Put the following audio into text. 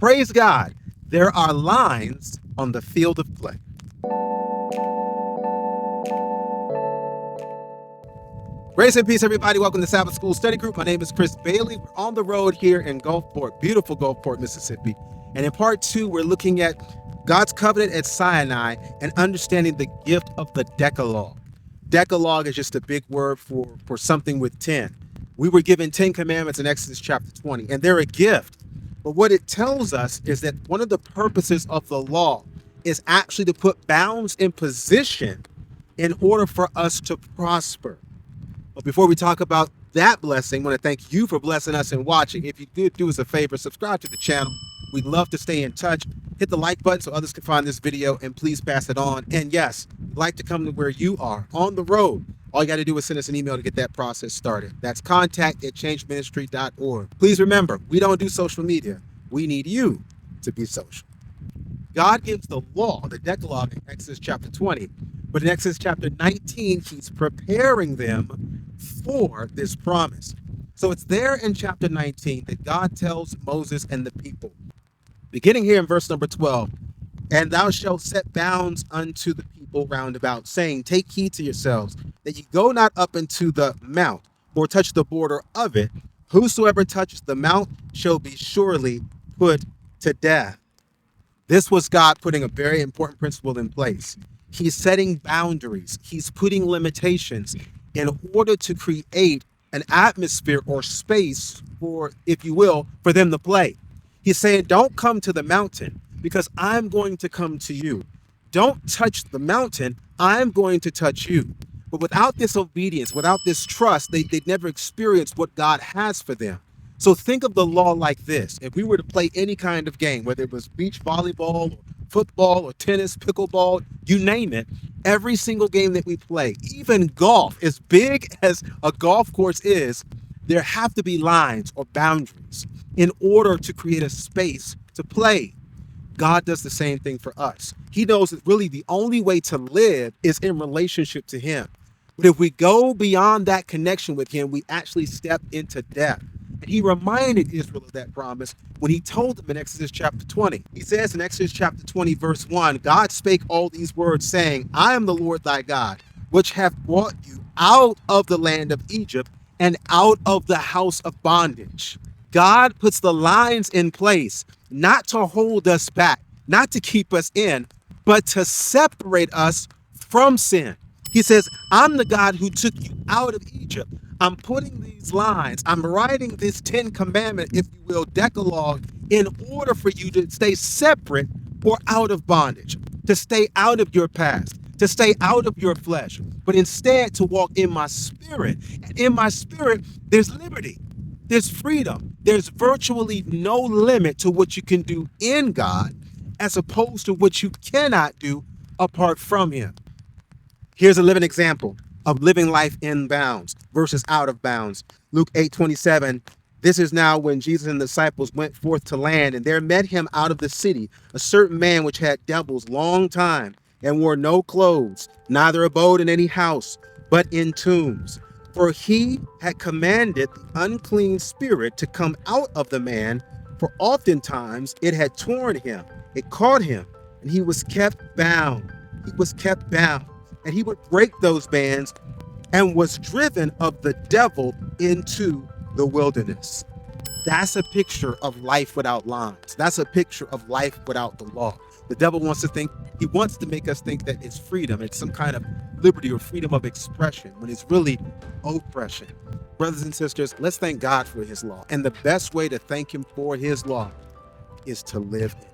Praise God, there are lines on the field of play. Grace and peace, everybody. Welcome to Sabbath School Study Group. My name is Chris Bailey. We're on the road here in Gulfport, beautiful Gulfport, Mississippi. And in part 2, we're looking at God's covenant at Sinai and understanding the gift of the Decalogue. Decalogue is just a big word for something with 10. We were given 10 commandments in Exodus chapter 20, and they're a gift. But what it tells us is that one of the purposes of the law is actually to put bounds in position in order for us to prosper. But before we talk about that blessing, I want to thank you for blessing us and watching. If you could do us a favor, subscribe to the channel. We'd love to stay in touch. Hit the like button so others can find this video, and please pass it on. And yes, we'd like to come to where you are on the road. All you got to do is send us an email to get that process started. That's contact@changeministry.org. Please remember, we don't do social media. We need you to be social. God gives the law, the Decalogue, in Exodus chapter 20. But in Exodus chapter 19, he's preparing them for this promise. So it's there in chapter 19 that God tells Moses and the people, beginning here in verse number 12, "And thou shalt set bounds unto the people round about, saying, Take heed to yourselves, that ye go not up into the mount, or touch the border of it. Whosoever touches the mount shall be surely put to death." This was God putting a very important principle in place. He's setting boundaries. He's putting limitations in order to create an atmosphere or space for, if you will, for them to play. He's saying, don't come to the mountain because I'm going to come to you. Don't touch the mountain. I'm going to touch you. But without this obedience, without this trust, they'd never experienced what God has for them. So think of the law like this. If we were to play any kind of game, whether it was beach volleyball, or football, or tennis, pickleball, you name it, every single game that we play, even golf, as big as a golf course is, there have to be lines or boundaries in order to create a space to play. God does the same thing for us. He knows that really the only way to live is in relationship to him. But if we go beyond that connection with him, we actually step into death. And he reminded Israel of that promise when he told them in Exodus chapter 20. He says in Exodus chapter 20, verse 1, God spake all these words, saying, I am the Lord thy God, which have brought you out of the land of Egypt and out of the house of bondage. God puts the lines in place, not to hold us back, not to keep us in, but to separate us from sin. He says, I'm the God who took you out of Egypt. I'm putting these lines, I'm writing this 10 commandment, if you will, Decalogue, in order for you to stay separate or out of bondage, to stay out of your past, to stay out of your flesh, but instead to walk in my spirit. And in my spirit, there's liberty, there's freedom, there's virtually no limit to what you can do in God, as opposed to what you cannot do apart from him. Here's a living example of living life in bounds versus out of bounds. Luke 8:27. This is now when Jesus and the disciples went forth to land, and there met him out of the city a certain man which had devils long time, and wore no clothes, neither abode in any house, but in tombs. For he had commanded the unclean spirit to come out of the man, for oftentimes it had torn him, it caught him, and he was kept bound. He was kept bound. And he would break those bands and was driven of the devil into the wilderness. That's a picture of life without lines. That's a picture of life without the law. The devil wants to make us think that it's freedom. It's some kind of liberty or freedom of expression when it's really oppression. Brothers and sisters, let's thank God for his law. And the best way to thank him for his law is to live in it.